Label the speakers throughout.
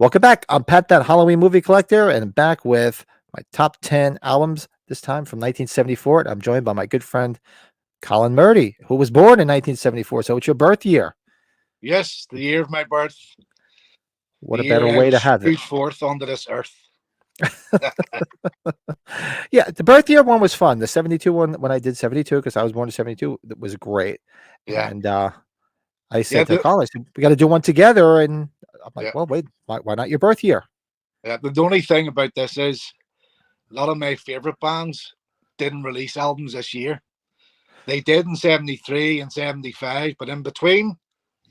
Speaker 1: Welcome back. I'm Pat, that Halloween movie collector, and back with my top 10 albums, this time from 1974. And I'm joined by my good friend, Colin Murdy, who was born in 1974. So it's your birth year.
Speaker 2: Yes, the year of my birth,
Speaker 1: What
Speaker 2: the
Speaker 1: a
Speaker 2: year
Speaker 1: better
Speaker 2: I
Speaker 1: way to
Speaker 2: was
Speaker 1: have it.
Speaker 2: put forth onto this earth.
Speaker 1: Yeah, the birth year one was fun. The 72 one, when I did 72, because I was born in 72, that was great.
Speaker 2: Yeah,
Speaker 1: And I
Speaker 2: yeah,
Speaker 1: said to Colin, I said, we got to do one together. And I'm like,
Speaker 2: yeah,
Speaker 1: well, wait, why not your birth year?
Speaker 2: yeah. The only thing about this is a lot of my favorite bands didn't release albums this year. They did in '73 and '75, but in between,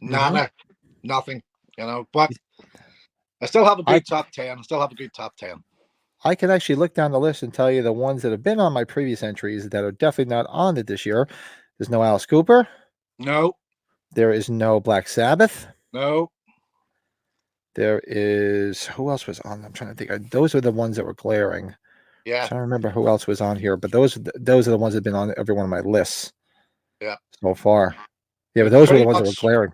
Speaker 1: hmm
Speaker 2: nada, nothing. But I still have a
Speaker 1: I
Speaker 2: good top 10. I still have a good top 10.
Speaker 1: I can actually look down the list and tell you the ones that have been on my previous entries that are definitely not on it this year. There's no Alice Cooper.
Speaker 2: No,
Speaker 1: There is no Black Sabbath.
Speaker 2: no,
Speaker 1: There is who else was on? I'm trying to think. Those are the ones that were glaring. I'm
Speaker 2: yeah,
Speaker 1: trying to remember who else was on here, but those are the ones that have been on every one of my lists
Speaker 2: yeah.
Speaker 1: so far. Yeah, but
Speaker 2: But
Speaker 1: those were the ones that were glaring.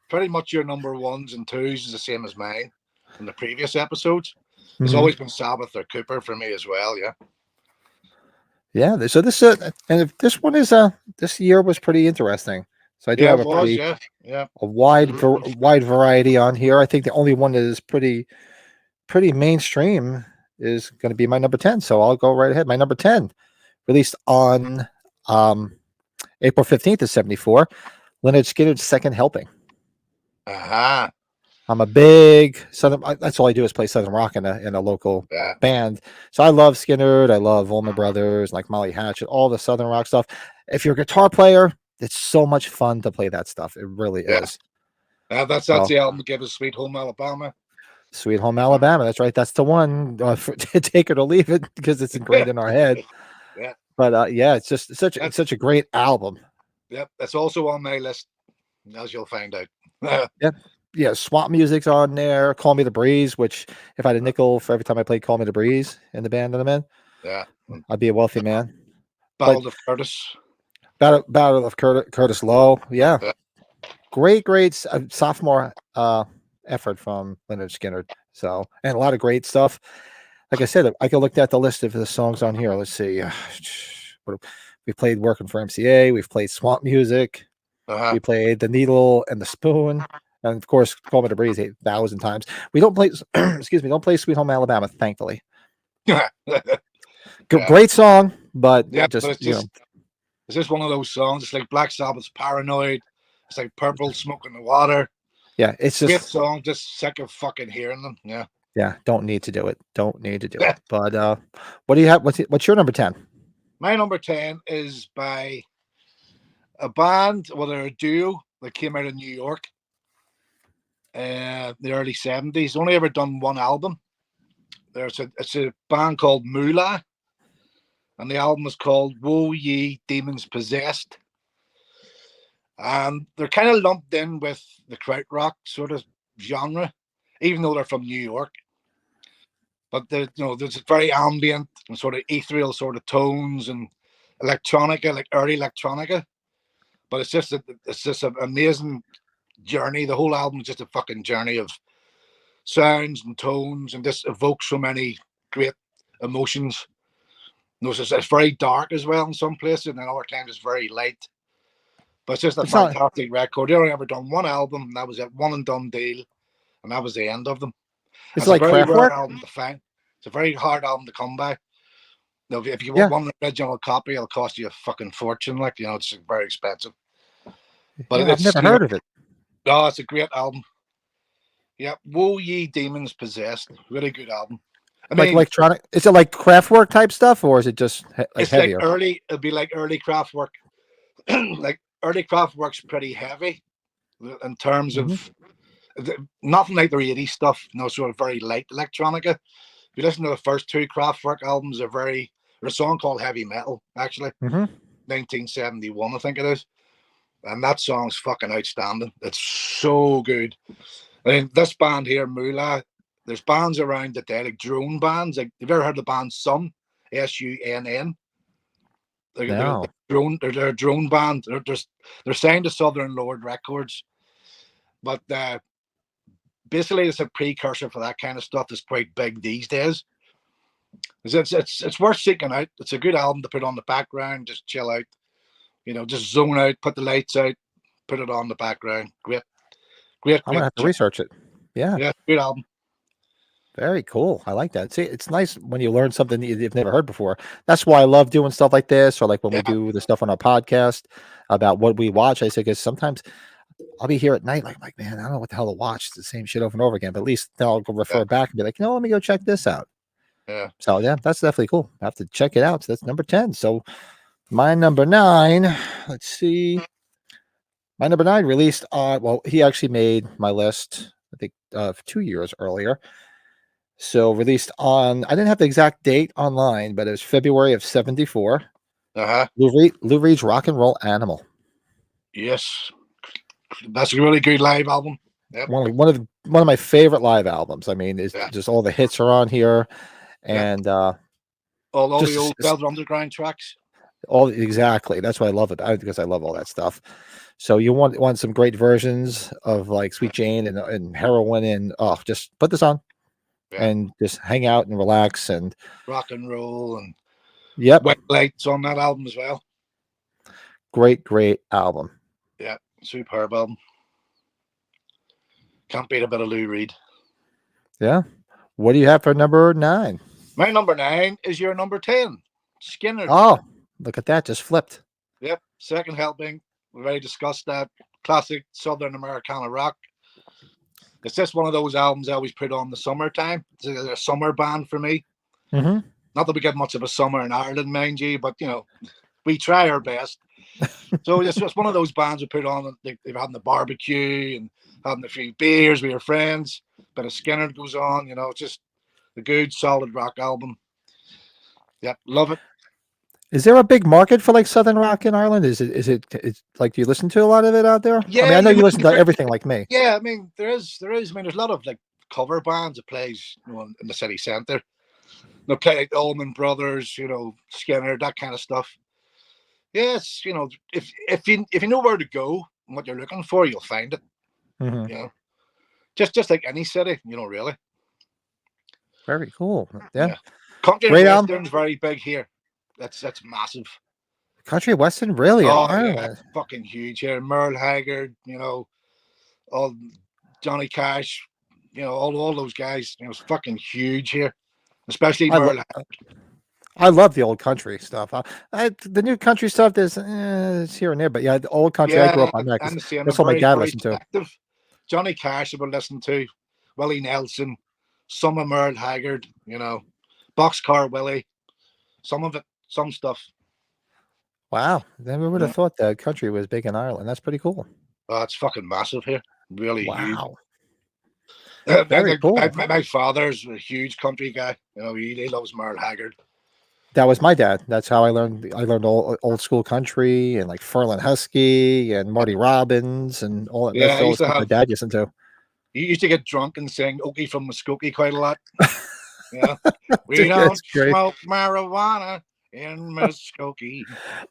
Speaker 2: pretty much your number ones and twos is the same as mine from the previous episodes. There's
Speaker 1: hmm
Speaker 2: always been Sabbath or Cooper for me as well. Yeah.
Speaker 1: Yeah, so this and if this one is this year was pretty interesting. So I do
Speaker 2: Yeah,
Speaker 1: have
Speaker 2: it
Speaker 1: a
Speaker 2: was.
Speaker 1: pretty
Speaker 2: Yeah, yeah,
Speaker 1: a wide variety on here. I think the only one that is pretty mainstream is going to be my number 10. So I'll go right ahead. My number 10, released on um, April 15th of 74, Leonard Skinner's Second Helping.
Speaker 2: uh-huh.
Speaker 1: I'm a big Southern, that's all I do is play Southern rock in a local
Speaker 2: Yeah,
Speaker 1: band. So I love Skinner. I love Allman Brothers, like Molly Hatchet, all the Southern rock stuff. If you're a guitar player, it's so much fun to play that stuff. It really
Speaker 2: yeah.
Speaker 1: is.
Speaker 2: That's
Speaker 1: So
Speaker 2: the album that gave us Sweet Home Alabama.
Speaker 1: Sweet Home Alabama. That's right. That's the one. Take it or leave it because it's ingrained in our head.
Speaker 2: Yeah,
Speaker 1: But yeah, it's
Speaker 2: that,
Speaker 1: such a great album.
Speaker 2: yeah. That's also on my list, as you'll find out.
Speaker 1: Yep. Yeah, swamp music's on there. Call Me the Breeze, which if I had a nickel for every time I played Call Me the Breeze in the band that I'm in,
Speaker 2: Yeah,
Speaker 1: I'd be a wealthy man. But
Speaker 2: Ballad of Curtis.
Speaker 1: Battle of Curtis Lowe, yeah,
Speaker 2: Yeah,
Speaker 1: great sophomore effort from Leonard Skinner. So and a lot of great stuff. Like I said, I could look at the list of the songs on here. Let's see. We played Working for MCA. We've played Swamp Music.
Speaker 2: uh-huh.
Speaker 1: We played The Needle and the Spoon. And of course, Call Me the Breeze 8,000 times. We don't play, excuse me, don't play Sweet Home Alabama, thankfully.
Speaker 2: Yeah,
Speaker 1: Great song, but
Speaker 2: yeah. But
Speaker 1: just,
Speaker 2: it's just one of those songs. It's like Black Sabbath's Paranoid. It's like Purple Smoke in the Water.
Speaker 1: yeah, it's
Speaker 2: Great
Speaker 1: just,
Speaker 2: song. Just sick of fucking hearing them. Yeah.
Speaker 1: yeah, don't need to do it. Don't need to do it. But what do you have? What's your number 10?
Speaker 2: My number 10 is by a band, well, they're a duo that came out of New York, the early '70s. Only ever done one album. It's a band called Moola, and the album is called "Woe Ye Demons Possessed." And they're kind of lumped in with the krautrock sort of genre, even though they're from New York. But there's very ambient and sort of ethereal sort of tones and electronica, like early electronica. But it's just an amazing journey. The whole album is just a fucking journey of sounds and tones, and just evokes so many great emotions. It's very dark as well in some places, and then other times it's very light. But it's just a
Speaker 1: It's not.
Speaker 2: fantastic record. They only ever done one album, and that was it, one and done deal, and that was the end of them. And
Speaker 1: It's
Speaker 2: it's a
Speaker 1: like
Speaker 2: very rare
Speaker 1: Kraftwerk.
Speaker 2: album to find. It's a very hard album to come by. If you want
Speaker 1: Yeah,
Speaker 2: one original copy, it'll cost you a fucking fortune. Like, it's very expensive. But
Speaker 1: yeah. I've
Speaker 2: it's
Speaker 1: never heard of it.
Speaker 2: no, it's a great album. Yeah, Woe Ye Demons Possessed. Really good album. I
Speaker 1: Like
Speaker 2: mean,
Speaker 1: electronic. Is it like Kraftwerk type stuff, or is it just like
Speaker 2: it's like
Speaker 1: heavier?
Speaker 2: it'll be like early Kraftwerk. Like early Kraftwerk's pretty heavy in terms
Speaker 1: hmm
Speaker 2: of nothing like the 80s stuff, sort of very light electronica. If you listen to the first two Kraftwerk albums, there's a song called Heavy Metal, actually,
Speaker 1: hmm
Speaker 2: 1971, I think it is. And that song's fucking outstanding. It's so good. I mean, this band here, Moola, there's bands around the day, like drone bands. Like, have you ever heard the band Sun? Sunn? They're
Speaker 1: No.
Speaker 2: they're a drone band. They're signed to Southern Lord Records, but basically it's a precursor for that kind of stuff that's quite big these days. It's worth seeking out. It's a good album to put on the background, just chill out, just zone out, put the lights out, put it on the background. Great, great,
Speaker 1: I'm gonna
Speaker 2: great.
Speaker 1: have to research it. Yeah.
Speaker 2: Yeah, good album.
Speaker 1: Very cool. I like that. See, it's nice when you learn something that you've never heard before. That's why I love doing stuff like this, or like when we
Speaker 2: Yeah,
Speaker 1: do the stuff on our podcast about what we watch. I say, because sometimes I'll be here at night, like, man, I don't know what the hell to watch. It's the same shit over and over again. But at least then I'll go
Speaker 2: yeah,
Speaker 1: refer back and be like, let me go check this out.
Speaker 2: yeah.
Speaker 1: So yeah, that's definitely cool. I have to check it out. So that's number 10. So my number 9, let's see. My number 9 released on, well, he actually made my list, I think 2 years earlier. So released on, I didn't have the exact date online, but it was February of 74.
Speaker 2: Uh-huh.
Speaker 1: Lou Reed's Rock and Roll Animal.
Speaker 2: Yes. That's a really good live album. Yep.
Speaker 1: One of my favorite live albums. I mean, it's just all the hits are on here, and
Speaker 2: all
Speaker 1: just
Speaker 2: the old Velvet Underground tracks.
Speaker 1: Exactly. That's why I love it. Because I love all that stuff. So you want some great versions of like Sweet Jane and Heroin, and just put this on. Yeah. And just hang out and relax and
Speaker 2: rock and roll and
Speaker 1: White
Speaker 2: Lights on that album as well.
Speaker 1: Great album.
Speaker 2: Yeah, superb album. Can't beat a bit of Lou Reed.
Speaker 1: Yeah. What do you have for number 9?
Speaker 2: My number 9 is your number 10, Skinnard.
Speaker 1: Oh, look at that, just flipped.
Speaker 2: Yep, second helping. We've already discussed that. Classic Southern Americana rock. It's just one of those albums I always put on the summertime. It's a summer band for me.
Speaker 1: Mm-hmm.
Speaker 2: Not that we get much of a summer in Ireland, mind you, but we try our best. So it's just one of those bands we put on. They've had the barbecue and having a few beers with your friends. But a Skinnard goes on, it's just a good, solid rock album. Yep, love it.
Speaker 1: Is there a big market for like Southern rock in Ireland? It's like, do you listen to a lot of it out there?
Speaker 2: Yeah,
Speaker 1: I mean, I know you listen to everything like me.
Speaker 2: Yeah, I mean, there is. I mean, there's a lot of like cover bands that plays in the city centre. They play like the Allman Brothers, Skinner, that kind of stuff. Yes, if you know where to go and what you're looking for, you'll find it.
Speaker 1: Mm-hmm.
Speaker 2: Just like any city, really.
Speaker 1: Very cool. Yeah.
Speaker 2: Country and Western's very big here. That's massive.
Speaker 1: Country Western, really?
Speaker 2: Oh, yeah, fucking huge here. Merle Haggard, all Johnny Cash, all those guys, it's fucking huge here. Especially Merle Haggard.
Speaker 1: I love the old country stuff. The new country stuff, it's here and there, but yeah, the old country, I grew up on that. That's what my dad listened to.
Speaker 2: Johnny Cash, I would listen to. Willie Nelson, some of Merle Haggard, Boxcar Willie, some of it. Some stuff.
Speaker 1: Wow. Never would have thought that country was big in Ireland. That's pretty cool.
Speaker 2: Oh, it's fucking massive here. Really huge.
Speaker 1: Very cool.
Speaker 2: My father's a huge country guy. He loves Merle Haggard.
Speaker 1: That was my dad. That's how I learned. I learned old school country and like Ferlin Husky and Marty Robbins and all that.
Speaker 2: Yeah,
Speaker 1: that's my dad listened to.
Speaker 2: He used to get drunk and sing Okie from Muskogee quite a lot. We don't smoke marijuana in Muskogee.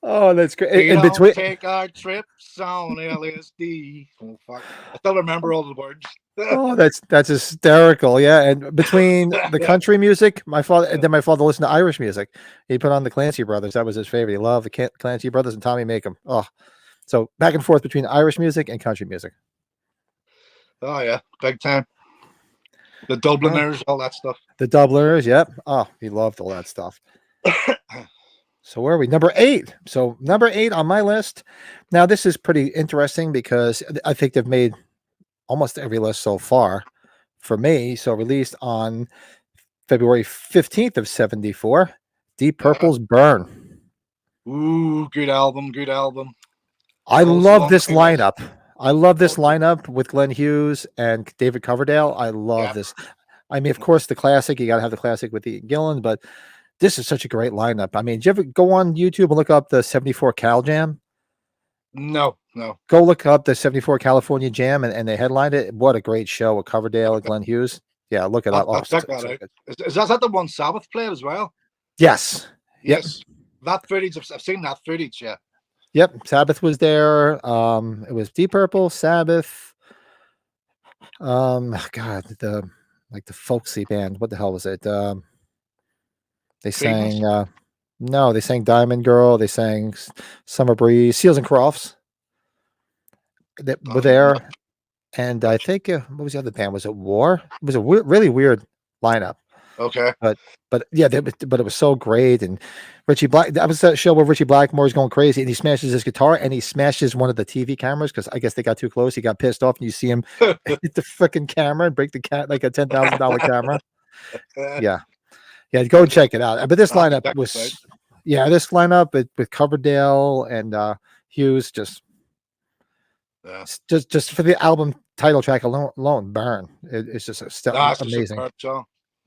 Speaker 1: Oh, that's great.
Speaker 2: We don't take our trips on LSD. Oh, fuck. I still remember all the words.
Speaker 1: Oh, that's hysterical. Yeah. And between the country music, my father listened to Irish music. He put on the Clancy Brothers. That was his favorite. He loved the Clancy Brothers and Tommy Makem. Oh, so back and forth between Irish music and country music.
Speaker 2: Oh yeah, big time. The Dubliners, all that stuff.
Speaker 1: The Dubliners, yep. Oh, he loved all that stuff. So where are we? Number 8. So number 8 on my list. Now this is pretty interesting because I think they've made almost every list so far for me. So released on February 15th of 74, Deep Purple's Burn.
Speaker 2: Ooh, good album, good album.
Speaker 1: I love this lineup. I love this lineup with Glenn Hughes and David Coverdale. I love this. I mean, of course, the classic. You got to have the classic with Ian Gillan, but this is such a great lineup. I mean, did you ever go on YouTube and look up the 74 Cal Jam?
Speaker 2: No.
Speaker 1: Go look up the 74 California Jam, and they headlined it. What a great show with Coverdale and Glenn Hughes. Yeah, look it up.
Speaker 2: I'll check that out. Is that the one Sabbath played as well?
Speaker 1: Yes.
Speaker 2: Yes. That footage, I've seen that footage, yeah.
Speaker 1: Yep, Sabbath was there. It was Deep Purple, Sabbath. God, the folksy band. What the hell was it? They
Speaker 2: Credence.
Speaker 1: sang. No, they sang Diamond Girl. They sang Summer Breeze. Seals and Crofts that were
Speaker 2: I'm not,
Speaker 1: there, and I think what was the other band? Was it War? It was a really weird lineup.
Speaker 2: okay.
Speaker 1: But yeah, but it was so great. And Richie Black, that was that show where Richie Blackmore's going crazy and he smashes his guitar and he smashes one of the TV cameras because I guess they got too close. He got pissed off and you see him hit the freaking camera and break the cat like a $10,000 camera. Yeah, yeah, go and check it out. But this
Speaker 2: I have to
Speaker 1: lineup
Speaker 2: check this out.
Speaker 1: was, yeah, this lineup with Coverdale and Hughes
Speaker 2: Yeah.
Speaker 1: just for the album title track alone, Burn. It's just
Speaker 2: That's a
Speaker 1: amazing.
Speaker 2: superb song.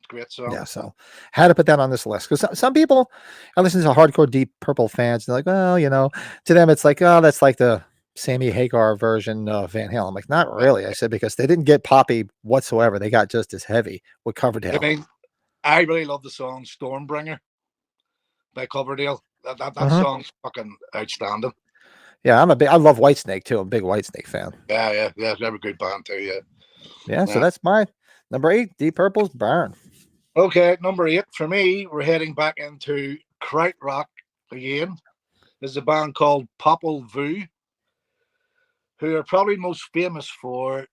Speaker 2: Great song.
Speaker 1: Yeah, so had to put that on this list because some people I listen to hardcore Deep Purple fans and they're like, well, to them it's like, oh, that's like the Sammy Hagar version of Van Halen. I'm like, not really. I said because they didn't get poppy whatsoever. They got just as heavy with
Speaker 2: I
Speaker 1: Coverdale.
Speaker 2: mean, I really love the song Stormbringer by Coverdale. That
Speaker 1: Uh-huh.
Speaker 2: song's fucking outstanding.
Speaker 1: Yeah, I love Whitesnake too. I'm a big Whitesnake fan.
Speaker 2: Yeah. They're a good band too, yeah.
Speaker 1: Yeah, so that's my number 8, Deep Purple's Burn.
Speaker 2: Okay, number 8 for me, we're heading back into krautrock again. There's a band called Pape Vu, who are probably most famous for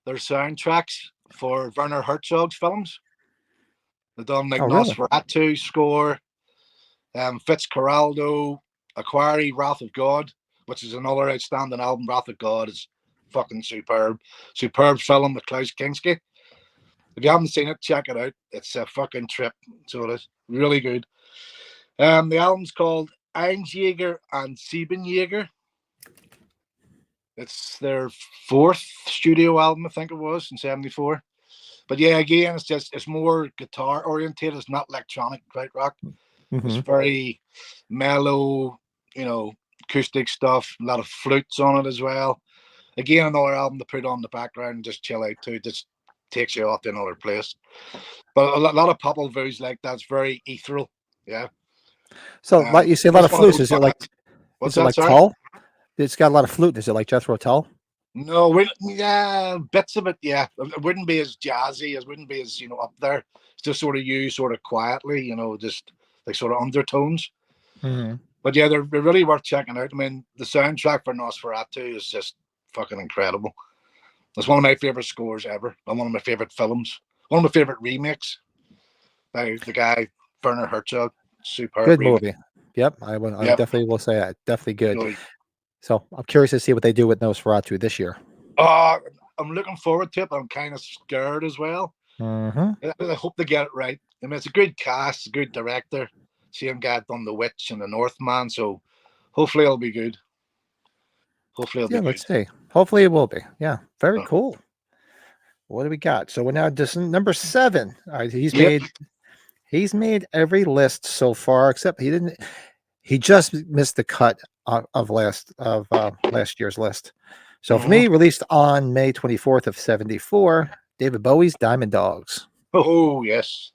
Speaker 2: their soundtracks for Werner Herzog's films. They've done like
Speaker 1: Oh, really?
Speaker 2: Nosferatu score, Fitzcarraldo, Aquari, Wrath of God, which is another outstanding album. Wrath of God is fucking superb. Superb film with Klaus Kinski. If you haven't seen it, check it out. It's a fucking trip. So it is. Really good. The album's called Einjäger and Siebenjäger. It's their 4th studio album, I think it was, in 74. But yeah, again, it's more guitar oriented. It's not electronic krautrock. It's very mellow, acoustic stuff. A lot of flutes on it as well. Again, another album to put on the background and just chill out to. Just takes you off to another place. But a lot of Pape Vu's like that's very ethereal. Yeah.
Speaker 1: So like you say, a lot of flutes. Is it like
Speaker 2: what's that? Sorry.
Speaker 1: Tull? It's got a lot of flute. Is it like Jethro Tull?
Speaker 2: No, bits of it. Yeah, it wouldn't be as jazzy. It wouldn't be as up there. It's just sort of used sort of quietly. Just like sort of undertones.
Speaker 1: Mm-hmm.
Speaker 2: But yeah, they're really worth checking out. I mean, the soundtrack for Nosferatu is just fucking incredible. It's one of my favorite scores ever, and one of my favorite films. One of my favorite remakes by the guy Werner Herzog. Superb.
Speaker 1: Good
Speaker 2: remake.
Speaker 1: movie. Yep, I definitely will say that. Definitely good.
Speaker 2: Really.
Speaker 1: So I'm curious to see what they do with Nosferatu this year.
Speaker 2: I'm looking forward to it, but I'm kind of scared as well.
Speaker 1: Mm-hmm.
Speaker 2: I hope they get it right. I mean, it's a good cast, a good director. Same guy done The Witch and The Northman, so hopefully it'll be good.
Speaker 1: Let's see. Hopefully it will be. Yeah, very cool. What do we got? So we're now just number 7. All right, he's made every list so far except he just missed the cut of last year's list. So for me, released on May 24th of 74, David Bowie's Diamond Dogs.
Speaker 2: Oh yes.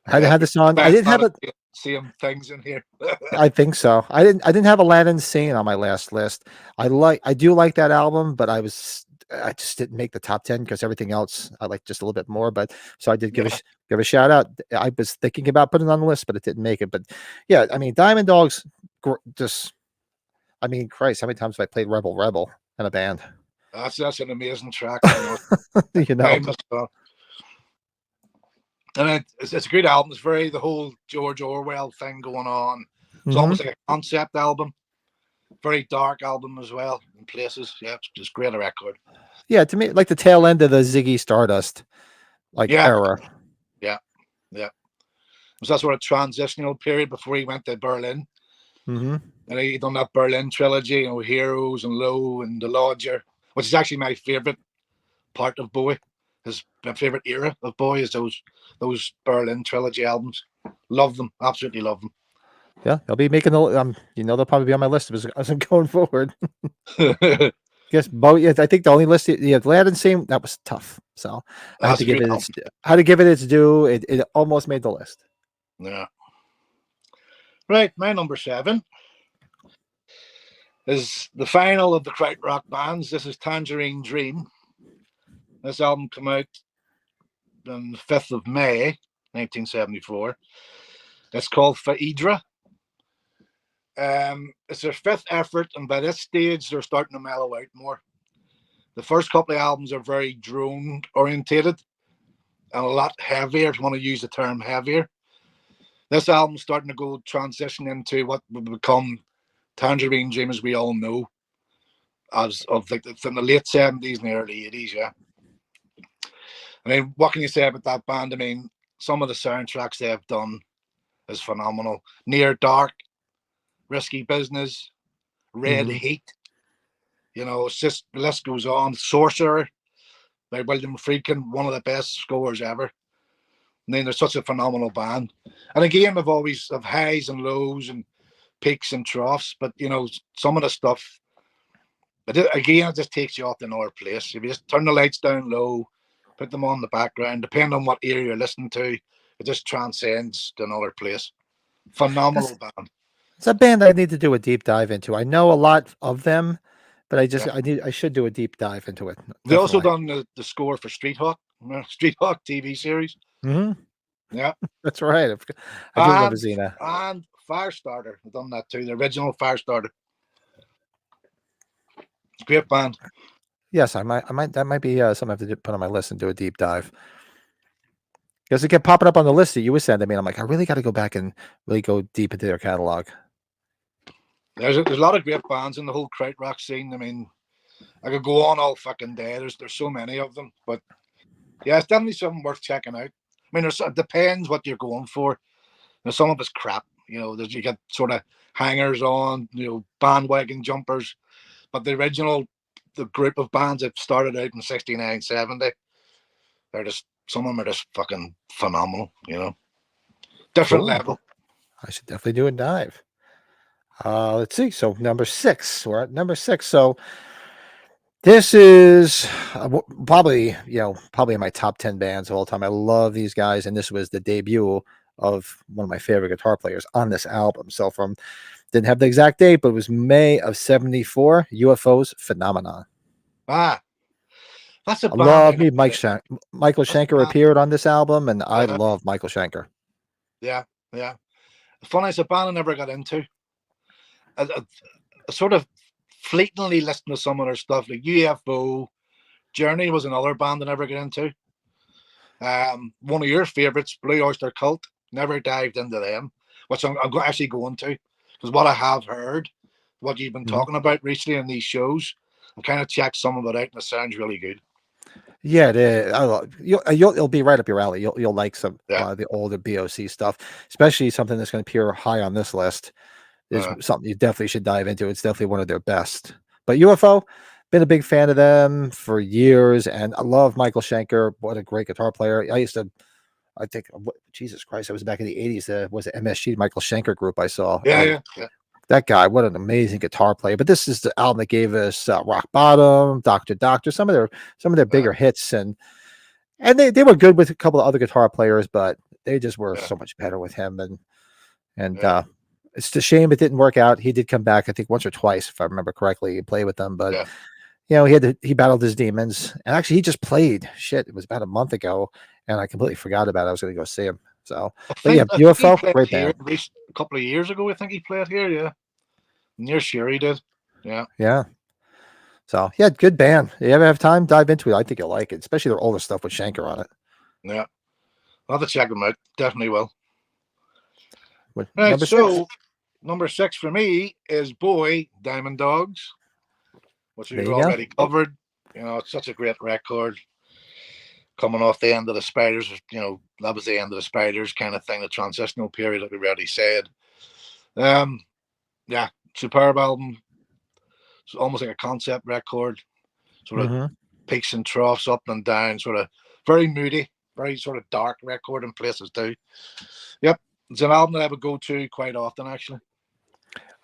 Speaker 1: I had this on. I didn't have it.
Speaker 2: Same things in here.
Speaker 1: I think so. I didn't have Aladdin Sane on my last list. I do like that album, but I just didn't make the top 10 because everything else I like just a little bit more. But so I did give a shout out. I was thinking about putting it on the list, but it didn't make it. But yeah, I mean, Diamond Dogs Christ, how many times have I played Rebel Rebel in a band?
Speaker 2: That's an amazing track. And it's a good album. It's very the whole George Orwell thing going on. It's almost like a concept album. Very dark album as well in places. Yeah, it's just great record.
Speaker 1: Yeah, to me, like the tail end of the Ziggy Stardust era.
Speaker 2: Yeah. It was that sort of transitional period before he went to Berlin.
Speaker 1: Mm-hmm.
Speaker 2: And he done that Berlin trilogy, Heroes and Low and The Lodger, which is actually my favorite part of Bowie. My favorite era of Bowie is those Berlin trilogy albums. Love them, absolutely love them.
Speaker 1: Yeah, they'll be making they'll probably be on my list as I'm going forward. Yes, Bowie. I think the only list, Aladdin Sane, that was tough. So I had to give it its due. It almost made the list.
Speaker 2: Yeah. Right, my number 7 is the final of the krautrock bands. This is Tangerine Dream. This album came out on the 5th of May, 1974. It's called Phaedra. It's their fifth effort, and by this stage, they're starting to mellow out more. The first couple of albums are very drone orientated and a lot heavier, if you want to use the term heavier. This album's starting to go transition into what would become Tangerine Dream, as we all know, as of like from the late 70s and the early 80s. Yeah. I mean, what can you say about that band? I mean, some of the soundtracks they have done is phenomenal. Near Dark, Risky Business, Red Heat. You know, it's just the list goes on. Sorcerer by William Friedkin, one of the best scores ever. I mean, they're such a phenomenal band. And again, they've always have highs and lows and peaks and troughs. But you know, some of the stuff, it just takes you off to another place. If you just turn the lights down low, put them on the background, depending on what area you're listening to, it just transcends to another place. Phenomenal band.
Speaker 1: It's a band I need to do a deep dive into. I know a lot of them, but I should do a deep dive into it.
Speaker 2: They also done the score for Street Hawk TV series. Yeah,
Speaker 1: that's right. I do remember Xena.
Speaker 2: And Firestarter, they've done that too. The original Firestarter. Great band.
Speaker 1: Yes, I might. That might be something I have to put on my list and do a deep dive. Because it kept popping up on the list that you were sending me. I'm like, I really got to go back and really go deep into their catalog.
Speaker 2: There's a lot of great bands in the whole krautrock scene. I mean, I could go on all fucking day. There's so many of them, but yeah, it's definitely something worth checking out. I mean, it depends what you're going for. You know, some of it's crap. You know, you get sort of hangers on, you know, bandwagon jumpers. But the group of bands that started out in 69, 70, some of them are just fucking phenomenal, you know. Different level.
Speaker 1: I should definitely do a dive. Let's see. So number 6. We're at number 6. So this is probably in my top 10 bands of all time. I love these guys, and this was the debut of one of my favorite guitar players on this album. So didn't have the exact date, but it was May of 74, UFO's Phenomenon.
Speaker 2: That's a
Speaker 1: band. I love me, Michael Schenker appeared on this album, and I love Michael Schenker.
Speaker 2: Yeah. Funny, it's a band I never got into. I sort of fleetingly listened to some of their stuff, like UFO. Journey was another band I never got into. One of your favorites, Blue Oyster Cult, never dived into them, which I'm actually going to, because what I have heard, what you've been talking about recently in these shows, I've kind of checked some of it out, and it sounds really good.
Speaker 1: Yeah, it is. You'll be right up your alley. You'll like some of the older BOC stuff, especially something that's going to appear high on this list. Is something you definitely should dive into. It's definitely one of their best. But UFO, been a big fan of them for years, and I love Michael Schenker. What a great guitar player! I think, Jesus Christ, I was back in the 80s. Was it MSG, Michael Schenker group I saw?
Speaker 2: Yeah.
Speaker 1: That guy, what an amazing guitar player. But this is the album that gave us Rock Bottom, Doctor, some of their bigger hits, and they were good with a couple of other guitar players, but they just were so much better with him. And it's a shame it didn't work out. He did come back, I think, once or twice, if I remember correctly, and play with them. But you know, he battled his demons. And actually, he just played. It was about a month ago, and I completely forgot about it. I was going to go see him. So, but yeah, UFO, great band.
Speaker 2: A couple of years ago, I think he played here. Yeah, near sure he did.
Speaker 1: Yeah. So yeah, good band. You ever have time, dive into it. I think you'll like it, especially their older stuff with Schenker on it.
Speaker 2: Yeah, I'll have to check them out. Definitely will. Number 6 for me is Bowie, Diamond Dogs, which we've already covered. You know, it's such a great record. Coming off the end of the Spiders, you know, that was the end of the Spiders kind of thing, the transitional period that we already said. Yeah, superb album. It's almost like a concept record, sort of peaks and troughs, up and down, sort of very moody, very sort of dark record in places too. Yep, it's an album that I would go to quite often, actually.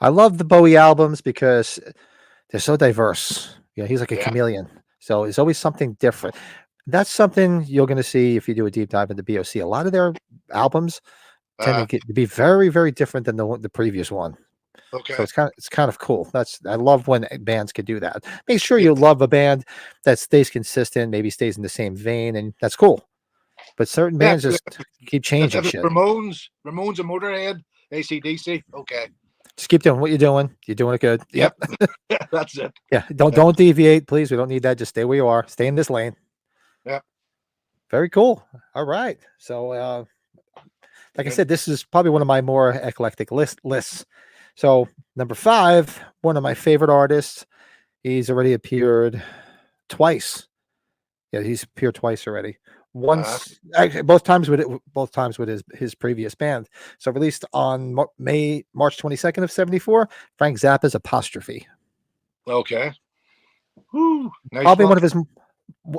Speaker 1: I love the Bowie albums because they're so diverse. Yeah, he's like a chameleon, so it's always something different. That's something you're going to see if you do a deep dive into BOC. A lot of their albums tend to be very, very different than the previous one. So
Speaker 2: Okay.
Speaker 1: it's kind of cool. I love when bands could do that. Make sure
Speaker 2: Yeah.
Speaker 1: you love a band that stays consistent, maybe stays in the same vein, and that's cool. But certain
Speaker 2: Yeah.
Speaker 1: bands just keep
Speaker 2: If
Speaker 1: changing
Speaker 2: it's
Speaker 1: shit.
Speaker 2: Ramones and Motorhead, AC/DC. Okay.
Speaker 1: Just keep doing what you're doing. You're doing it good.
Speaker 2: Yep.
Speaker 1: Yep.
Speaker 2: That's it.
Speaker 1: Yeah.
Speaker 2: Yeah.
Speaker 1: Don't deviate, please. We don't need that. Just stay where you are. Stay in this lane.
Speaker 2: Yeah.
Speaker 1: Very cool. All right. So like I
Speaker 2: Yeah.
Speaker 1: said, this is probably one of my more eclectic lists. So number 5, one of my favorite artists. He's already appeared twice. Yeah, he's appeared twice already.
Speaker 2: Uh,
Speaker 1: Once, actually, both times with his previous band. So released on March 22nd of 74. Frank Zappa's Apostrophe.
Speaker 2: okay. Woo. Nice
Speaker 1: Probably
Speaker 2: one.
Speaker 1: one of his,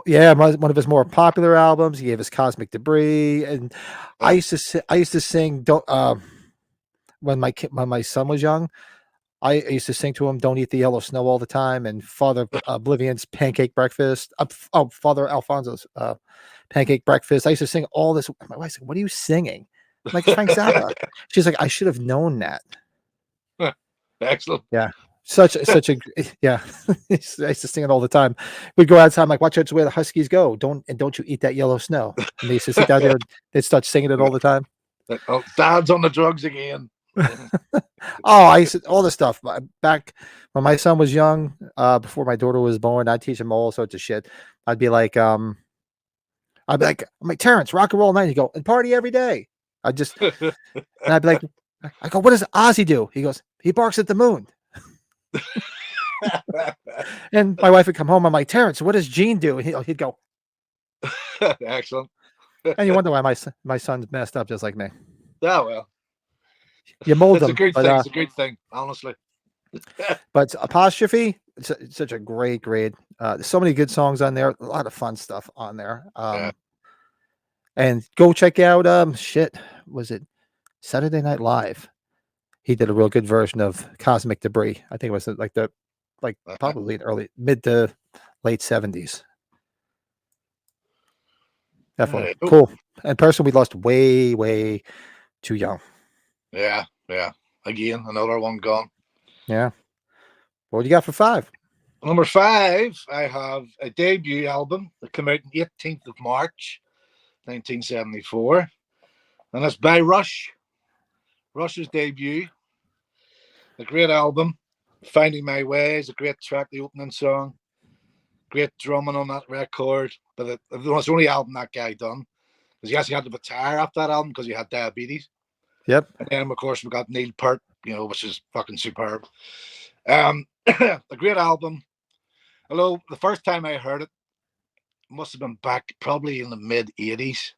Speaker 1: yeah, one of his more popular albums. He gave us Cosmic Debris, and
Speaker 2: Uh,
Speaker 1: I used to sing. Don't when my son was young. I used to sing to him, "Don't eat the yellow snow" all the time, and Father Oblivion's Pancake Breakfast. Father Alfonso's Pancake Breakfast. I used to sing all this. My wife said, "What are you singing?" I'm like, "It's Frank Zappa." She's like, "I should have known that."
Speaker 2: Excellent.
Speaker 1: Yeah, such a yeah. I used to sing it all the time. We'd go outside. I'm like, "Watch out where the huskies go. Don't you eat that yellow snow." And they used to sit down there. They'd start singing it all the time.
Speaker 2: Oh, Dad's on the drugs again.
Speaker 1: Oh, I used to, all this stuff back when my son was young, before my daughter was born. I'd teach him all sorts of shit. I'd be like, I'm like, Terrence, rock and roll night. He go, and party every day. I just, and I'd be like, I go, what does Ozzy do? He goes, he barks at the moon. And my wife would come home. I'm like, Terrence, what does Gene do? And he'd go,
Speaker 2: Excellent.
Speaker 1: and you wonder why my son's messed up just like me.
Speaker 2: Oh well.
Speaker 1: You mold
Speaker 2: It's a
Speaker 1: them,
Speaker 2: good thing. It's a good thing, honestly.
Speaker 1: but Apostrophe, it's such a great. There's so many good songs on there. A lot of fun stuff on there.
Speaker 2: Yeah.
Speaker 1: And go check out was it Saturday Night Live? He did a real good version of Cosmic Debris. I think it was like probably early mid to late 70s. Definitely
Speaker 2: Oh,
Speaker 1: cool. And person we lost way too young.
Speaker 2: yeah. Again, another one gone.
Speaker 1: Yeah. What do you got for 5?
Speaker 2: Number 5, I have a debut album that came out on 18th of March, 1974. And it's by Rush. Rush's debut. A great album. Finding My Way is a great track, the opening song. Great drumming on that record. But it was the only album that guy done. Because he actually had to retire after that album because he had diabetes.
Speaker 1: Yep.
Speaker 2: And then, of course, we got Neil Peart, which is fucking superb. A great album. Although the first time I heard it must have been back probably in the mid 80s.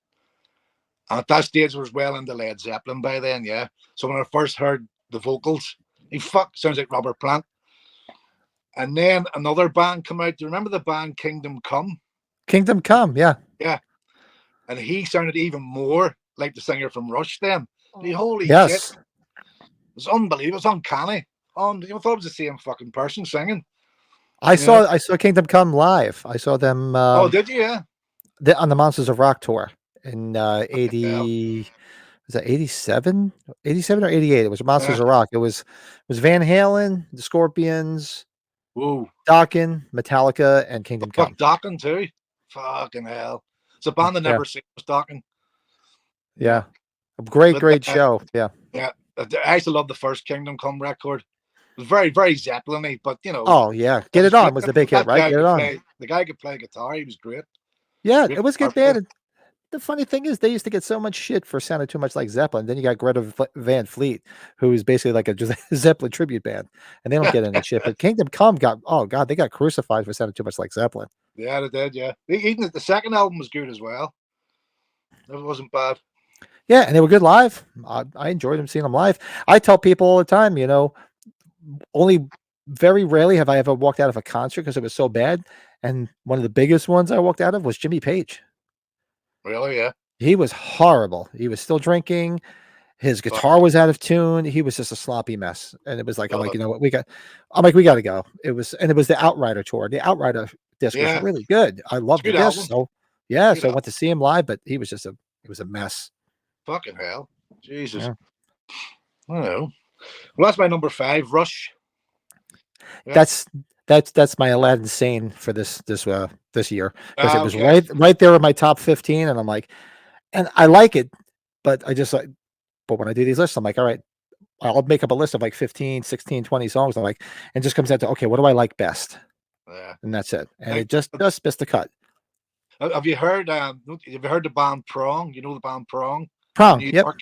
Speaker 2: And at that stage, I was well into Led Zeppelin by then, yeah. So when I first heard the vocals, sounds like Robert Plant. And then another band come out. Do you remember the band Kingdom Come?
Speaker 1: Kingdom Come, yeah.
Speaker 2: Yeah. And he sounded even more like the singer from Rush then. Holy shit.
Speaker 1: Yes.
Speaker 2: It was unbelievable. It was uncanny. I thought it was the same fucking person singing.
Speaker 1: I saw Kingdom Come live. I saw them
Speaker 2: Did you? Yeah.
Speaker 1: on the Monsters of Rock tour in 80.
Speaker 2: Yeah.
Speaker 1: Was that 87? 87 or 88? It was Monsters of Rock. It was Van Halen, the Scorpions,
Speaker 2: Whoa.
Speaker 1: Dokken, Metallica, and Kingdom Come.
Speaker 2: Dokken too. Fucking hell. It's a band I never seen was Dokken.
Speaker 1: Yeah. A great show. Yeah.
Speaker 2: Yeah. I used to love the first Kingdom Come record. It was very, very Zeppelin-y, but
Speaker 1: Oh yeah. Get It On was the big hit, right? Get It On.
Speaker 2: The guy could play guitar. He was great.
Speaker 1: Yeah, it was good band. The funny thing is, they used to get so much shit for sounding too much like Zeppelin. Then you got Greta Van Fleet, who is basically like a Zeppelin tribute band, and they don't get any shit. But Kingdom Come they got crucified for sounding too much like Zeppelin.
Speaker 2: Yeah, they did. Yeah, even the second album was good as well. It wasn't bad.
Speaker 1: Yeah, and they were good live. I enjoyed them seeing them live. I tell people all the time, only very rarely have I ever walked out of a concert because it was so bad. And one of the biggest ones I walked out of was Jimmy Page.
Speaker 2: Really? Yeah.
Speaker 1: He was horrible. He was still drinking. His guitar was out of tune. He was just a sloppy mess. And it was like, I'm like, you know what? we got to go. It was the Outrider tour. The Outrider disc was really good. I loved the disc. So yeah, so I went to see him live, but it was a mess.
Speaker 2: Fucking hell. Jesus. Yeah. I don't know. Well, that's my number 5, Rush. Yeah.
Speaker 1: That's my Aladdin Sane for this year, because it was
Speaker 2: Okay.
Speaker 1: right there in my top 15, and I'm like, and I like it, but I just like, but when I do these lists, I'm like, all right, I'll make up a list of like 15, 16, 20 songs. I'm like, and it just comes down to, okay, what do I like best?
Speaker 2: Yeah.
Speaker 1: And that's it. And
Speaker 2: Hey,
Speaker 1: it just missed the cut.
Speaker 2: have you heard? Have you heard the band Prong? You know the band Prong from
Speaker 1: Prong.
Speaker 2: New
Speaker 1: Yep.
Speaker 2: York.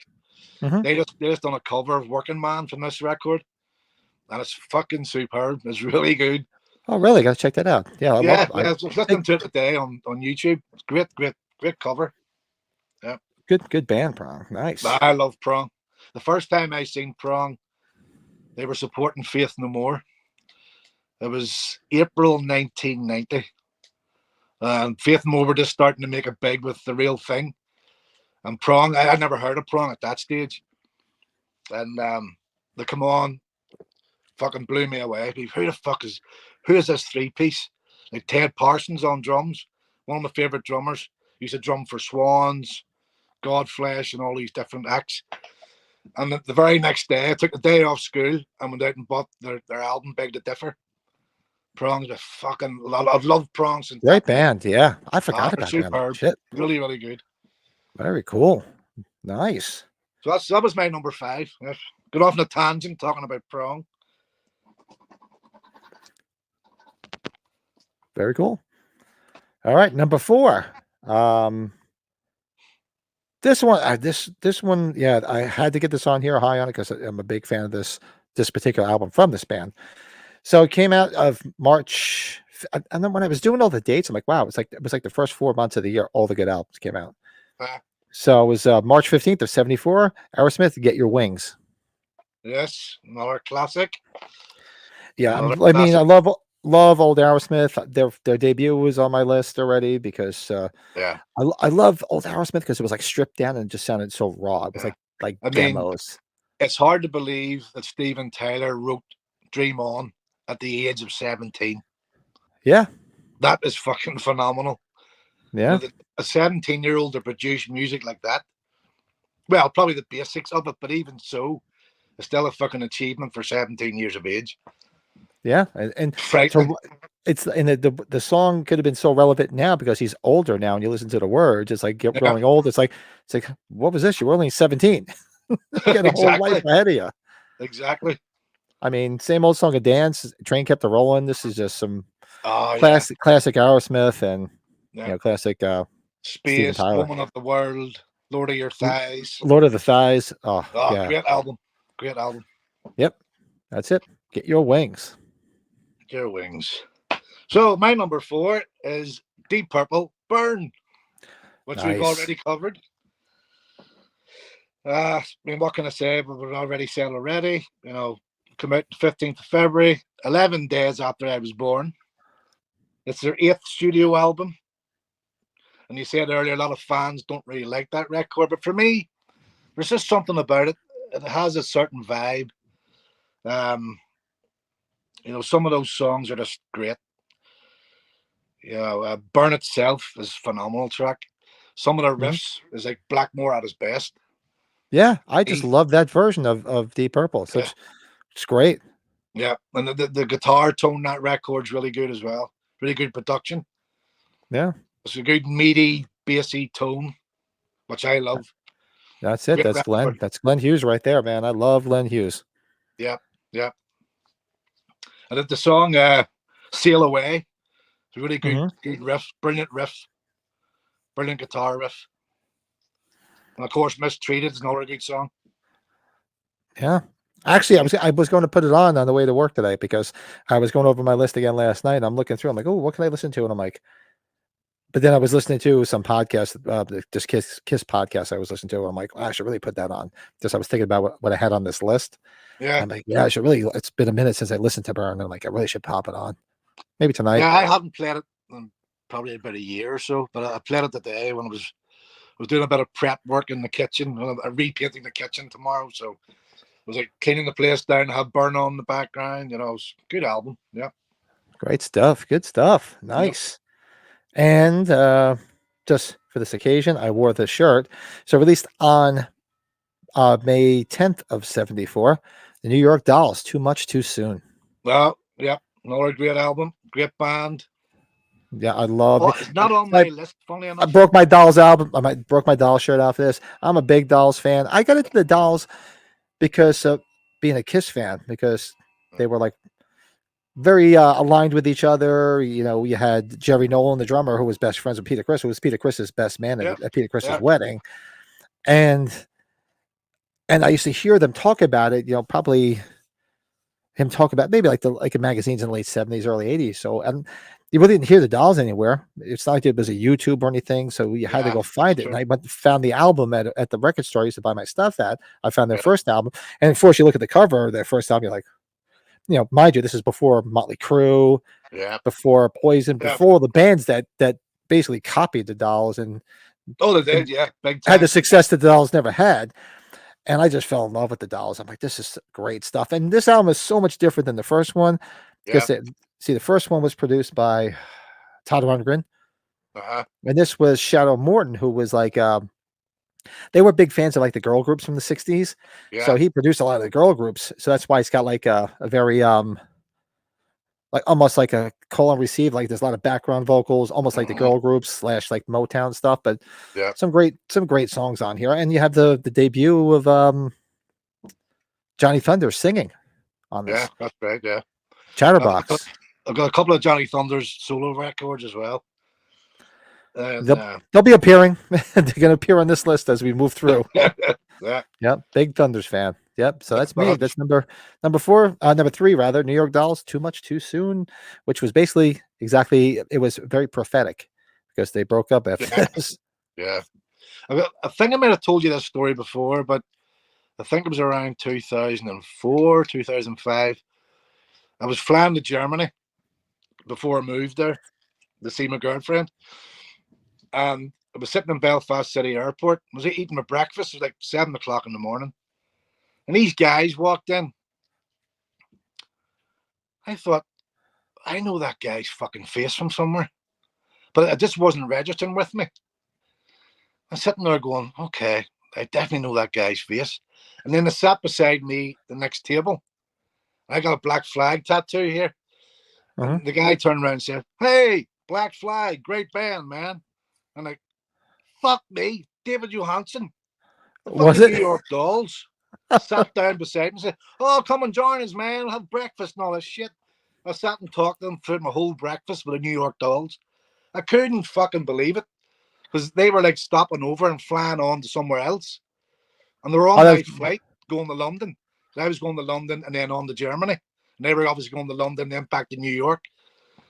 Speaker 1: Hmm.
Speaker 2: They just done a cover of Working Man from this record, and it's fucking superb. It's really good.
Speaker 1: Oh, really? Got to check that out. Yeah,
Speaker 2: Yeah. I was listening to it today on YouTube. It's great cover. Yeah,
Speaker 1: good band, Prong. Nice.
Speaker 2: I love Prong. The first time I seen Prong, they were supporting Faith No More. It was April 1990. And Faith No More were just starting to make it big with The Real Thing. And Prong, I had never heard of Prong at that stage. And they come on, fucking blew me away. Who is this 3-piece? Like Ted Parsons on drums, one of my favorite drummers. He used to drum for Swans, Godflesh, and all these different acts. And the very next day, I took the day off school and went out and bought their album, Beg to Differ. Prong's a fucking, I've loved Prong since
Speaker 1: Great
Speaker 2: that night.
Speaker 1: band. Yeah, I forgot
Speaker 2: They're
Speaker 1: about them.
Speaker 2: superb.
Speaker 1: Shit.
Speaker 2: Really, really good.
Speaker 1: Very cool. Nice.
Speaker 2: So that was my number 5. Yes. Got off on a tangent talking about Prong.
Speaker 1: Very cool. All right, number 4. This one, yeah, I had to get this on here high on it because I'm a big fan of this particular album from this band. So it came out of March, and then when I was doing all the dates, I'm like, wow, it was like the first 4 months of the year, all the good albums came out. So it was March 15th of '74. Aerosmith, Get Your Wings.
Speaker 2: Yes, another classic.
Speaker 1: Yeah, I mean, I love old Aerosmith. Their debut was on my list already because
Speaker 2: yeah,
Speaker 1: I love old Aerosmith because it was like stripped down and just sounded so raw. It was like
Speaker 2: I mean,
Speaker 1: demos.
Speaker 2: it's hard to believe that Steven Tyler wrote Dream On at the age of 17.
Speaker 1: Yeah,
Speaker 2: that is fucking phenomenal.
Speaker 1: Yeah,
Speaker 2: You know, a 17-year-old to produce music like that. Well, probably the basics of it, but even so, it's still a fucking achievement for 17 years of age.
Speaker 1: Yeah, and so it's and the song could have been so relevant now because he's older now, and you listen to the words. It's like growing old. It's like what was this? You were only 17. You got a whole life ahead of you.
Speaker 2: Exactly.
Speaker 1: I mean, same old song and dance. Train kept a rolling. This is just some classic Aerosmith and classic
Speaker 2: Space, Woman of the World, Lord of Your Thighs.
Speaker 1: Lord of the Thighs. Oh yeah,
Speaker 2: great album. Great album.
Speaker 1: Yep, that's it. Get Your Wings.
Speaker 2: Get Your Wings. So my number 4 is Deep Purple, Burn, which we've already covered. I mean, what can I say? We've already said already. You know, come out the 15th of February, 11 days after I was born. It's their 8th studio album. And you said earlier, a lot of fans don't really like that record. But for me, there's just something about it. It has a certain vibe. You know, some of those songs are just great. You know, Burn itself is a phenomenal track. Some of the riffs is like Blackmore at his best.
Speaker 1: Yeah, I just love that version of Deep Purple. It's great.
Speaker 2: Yeah, and the guitar tone that record's really good as well. Really good production.
Speaker 1: Yeah,
Speaker 2: it's a good meaty, bassy tone, which I love.
Speaker 1: That's it. That's Glenn. That's Glenn Hughes right there, man. I love Glenn Hughes.
Speaker 2: Yeah. And the song "Sail Away," it's a really good riff, brilliant guitar riff. And of course, "Mistreated" is another good song.
Speaker 1: Yeah. Actually, I was going to put it on the way to work today because I was going over my list again last night. I'm looking through. I'm like, oh, what can I listen to? And I'm like, but then I was listening to some podcast, just Kiss podcast I was listening to. I'm like, I should really put that on. Just I was thinking about what I had on this list.
Speaker 2: Yeah.
Speaker 1: I'm like, yeah, I should really. It's been a minute since I listened to Burn. And I'm like, I really should pop it on. Maybe tonight.
Speaker 2: Yeah, I haven't played it in probably about a year or so, but I played it today when I was doing a bit of prep work in the kitchen. I'm repainting the kitchen tomorrow, so I was like cleaning the place down, have Burn on in the background. You know, it's a good album. Yeah.
Speaker 1: Great stuff. Good stuff. Nice. Yep. And just for this occasion, I wore this shirt. So released on May 10th of '74, The New York Dolls, Too Much Too Soon.
Speaker 2: Well, yep, another great album, great band.
Speaker 1: Yeah, I love
Speaker 2: Oh,
Speaker 1: it.
Speaker 2: it's not on
Speaker 1: I,
Speaker 2: my list, funny
Speaker 1: I
Speaker 2: enough.
Speaker 1: broke my Dolls album. Broke my Dolls shirt off this. I'm a big Dolls fan. I got into the Dolls because of being a Kiss fan, because they were like very aligned with each other. You know, you had Jerry Nolan, the drummer, who was best friends with Peter Criss, who was Peter Criss's best man
Speaker 2: Yeah,
Speaker 1: at Peter Criss's
Speaker 2: yeah.
Speaker 1: wedding. And I used to hear them talk about it, you know, probably him talk about maybe like in magazines in the late 70s, early 80s. So, and you really didn't hear the Dolls anywhere. It's not like it was a YouTube or anything. So you had to
Speaker 2: Yeah,
Speaker 1: go
Speaker 2: that's
Speaker 1: find it. And
Speaker 2: true.
Speaker 1: I went and found the album at the record store I used to buy my stuff at. I found their
Speaker 2: Yeah,
Speaker 1: first album. And of course, you look at the cover of their first album, you're like, you know, mind you, this is before Motley Crue,
Speaker 2: yeah,
Speaker 1: before Poison,
Speaker 2: yeah.
Speaker 1: before the bands that basically copied the Dolls
Speaker 2: Oh, they
Speaker 1: and
Speaker 2: did, yeah, big
Speaker 1: had the
Speaker 2: time.
Speaker 1: success that the Dolls never had. And I just fell in love with the Dolls. I'm like, this is great stuff. And this album is so much different than the first one
Speaker 2: Yeah,
Speaker 1: because see, the first one was produced by Todd Rundgren,
Speaker 2: uh-huh.
Speaker 1: and this was Shadow Morton, who was like, they were big fans of like the girl groups from the '60s. So
Speaker 2: Yeah,
Speaker 1: he produced a lot of the girl groups. So that's why it's got like a very like almost like a call and receive. Like there's a lot of background vocals, almost like the
Speaker 2: mhm,
Speaker 1: girl groups slash like Motown stuff. But
Speaker 2: yeah,
Speaker 1: some great songs on here, and you have the debut of Johnny Thunder singing on
Speaker 2: yeah,
Speaker 1: this.
Speaker 2: that's right, yeah. I've got,
Speaker 1: Chatterbox.
Speaker 2: I've got a couple of Johnny Thunder's solo records as well. And
Speaker 1: They'll be appearing. They're going to appear on this list as we move through.
Speaker 2: yeah,
Speaker 1: Yep, big Thunders fan. Yep. So that's me.
Speaker 2: but
Speaker 1: That's number four, number three rather. New York Dolls, Too Much Too Soon, which was basically exactly. It was very prophetic because they broke up after
Speaker 2: yeah,
Speaker 1: this.
Speaker 2: yeah. I think I might have told you this story before, but I think it was around 2004, 2005. I was flying to Germany before I moved there to see my girlfriend. And I was sitting in Belfast City Airport. I was eating my breakfast. It was like 7 o'clock in the morning. And these guys walked in. I thought, I know that guy's fucking face from somewhere. But it just wasn't registering with me. I'm sitting there going, okay, I definitely know that guy's face. And then they sat beside me the next table. I got a black flag tattoo here.
Speaker 1: Uh-huh.
Speaker 2: And the guy turned around and said, hey, Black Flag, great band, man. And like, fuck me, David Johansen, the
Speaker 1: Was
Speaker 2: fucking New
Speaker 1: it?
Speaker 2: York Dolls. Sat down beside me and said, oh, come and join us, man. We'll have breakfast and all this shit. I sat and talked to them through my whole breakfast with the New York Dolls. I couldn't fucking believe it because they were like stopping over and flying on to somewhere else. And they were
Speaker 1: Oh,
Speaker 2: on my
Speaker 1: that's,
Speaker 2: flight going to London. So I was going to London and then on to Germany. And they were obviously going to London, then back to New York.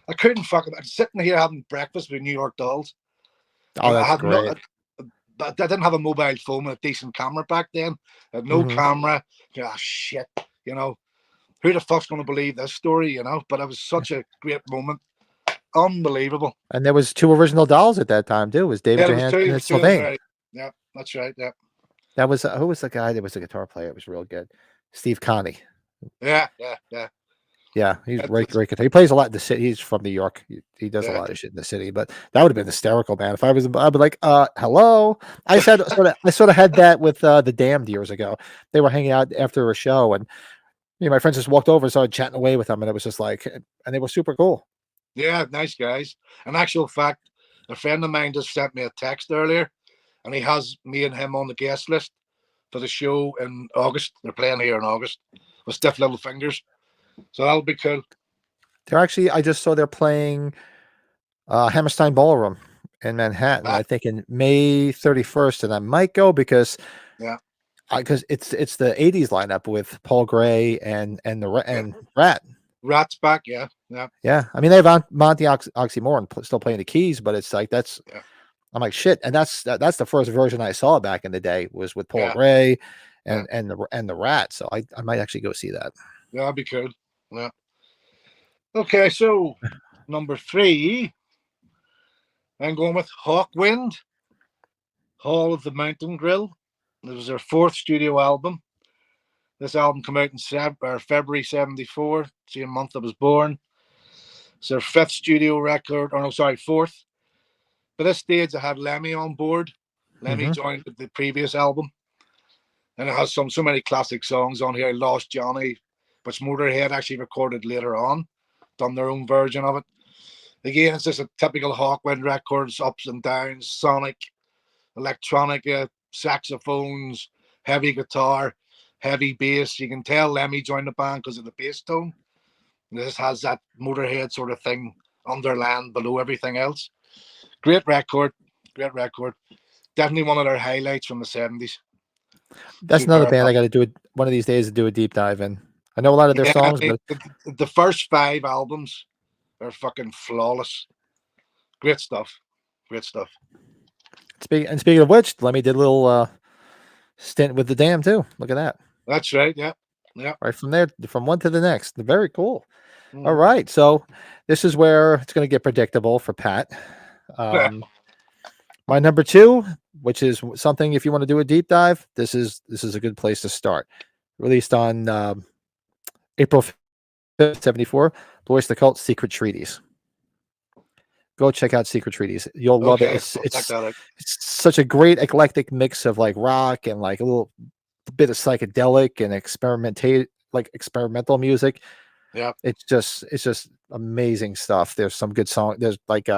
Speaker 2: I couldn't fucking. I'm sitting here having breakfast with New York Dolls.
Speaker 1: oh,
Speaker 2: I
Speaker 1: that's
Speaker 2: had no.
Speaker 1: great.
Speaker 2: I didn't have a mobile phone with a decent camera back then. I had no
Speaker 1: Hmm.
Speaker 2: camera. Yeah, shit. You know, who the fuck's going to believe this story? You know, but it was such a great moment. Unbelievable.
Speaker 1: And there was two original Dolls at that time too. It was David
Speaker 2: Yeah, there was two.
Speaker 1: Johansen
Speaker 2: There
Speaker 1: and
Speaker 2: was two of them
Speaker 1: Sylvain.
Speaker 2: there. Yeah, that's right. Yeah,
Speaker 1: That was who was the guy that was the guitar player? It was real good. Steve Connie.
Speaker 2: yeah, yeah, yeah.
Speaker 1: Yeah, he's
Speaker 2: It
Speaker 1: great,
Speaker 2: was,
Speaker 1: great guitar. He plays a lot in the city. He's from New York. He does a
Speaker 2: yeah.
Speaker 1: lot of shit in the city. But that would have been hysterical, man. If I was, I'd be like, hello. I sort of had that with the Damned years ago. They were hanging out after a show, and my friends just walked over and started chatting away with them, and it was just like, and they were super cool.
Speaker 2: Yeah, nice guys. In actual fact, a friend of mine just sent me a text earlier, and he has me and him on the guest list for the show in August. They're playing here in August with Stiff Little Fingers, so that'll be cool.
Speaker 1: They're actually, I just saw they're playing Hammerstein Ballroom in Manhattan. I think in May 31st, and I might go because
Speaker 2: Yeah,
Speaker 1: it's the '80s lineup with Paul Gray
Speaker 2: yeah.
Speaker 1: and Rat.
Speaker 2: Rat's back. Yeah, yeah,
Speaker 1: Yeah, I mean they have Monty Oxymoron still playing the keys, but it's like that's
Speaker 2: yeah,
Speaker 1: I'm like shit, and that's the first version I saw back in the day was with Paul
Speaker 2: yeah,
Speaker 1: Gray
Speaker 2: yeah.
Speaker 1: and the Rat. So I might actually go see that.
Speaker 2: Yeah, that'll be cool. Yeah. Okay, so number 3, I'm going with Hawkwind, Hall of the Mountain Grill. This was their 4th studio album. This album came out in February '74, same month I was born. It's their 5th studio record, or no, sorry, 4th. By this stage, I had Lemmy on board. Lemmy
Speaker 1: Hmm.
Speaker 2: joined the previous album. and it has so many classic songs on here. Lost Johnny, which Motorhead actually recorded later on, done their own version of it. Again, it's just a typical Hawkwind records, ups and downs, sonic, electronica, saxophones, heavy guitar, heavy bass. You can tell Lemmy joined the band because of the bass tone. This has that Motorhead sort of thing underlined below everything else. Great record, great record. Definitely one of their highlights from the 70s.
Speaker 1: That's another band I got to do it one of these days to do a deep dive in. I know a lot of their songs, but
Speaker 2: the first 5 albums are fucking flawless. Great stuff. Great stuff.
Speaker 1: Speaking of which, Lemmy did a little stint with the Dam too. Look at that.
Speaker 2: That's right. Yeah. Yeah.
Speaker 1: Right from there, from one to the next. Very cool. All right. So this is where it's going to get predictable for Pat. My number 2, which is something if you want to do a deep dive, this is a good place to start. Released on April 5th, 74, Voice the Cult, Secret Treaties. Go check out Secret Treaties. You'll love it. It's such a great eclectic mix of like rock and like a little bit of psychedelic and experimental music.
Speaker 2: Yeah.
Speaker 1: It's just amazing stuff. There's some good songs. There's like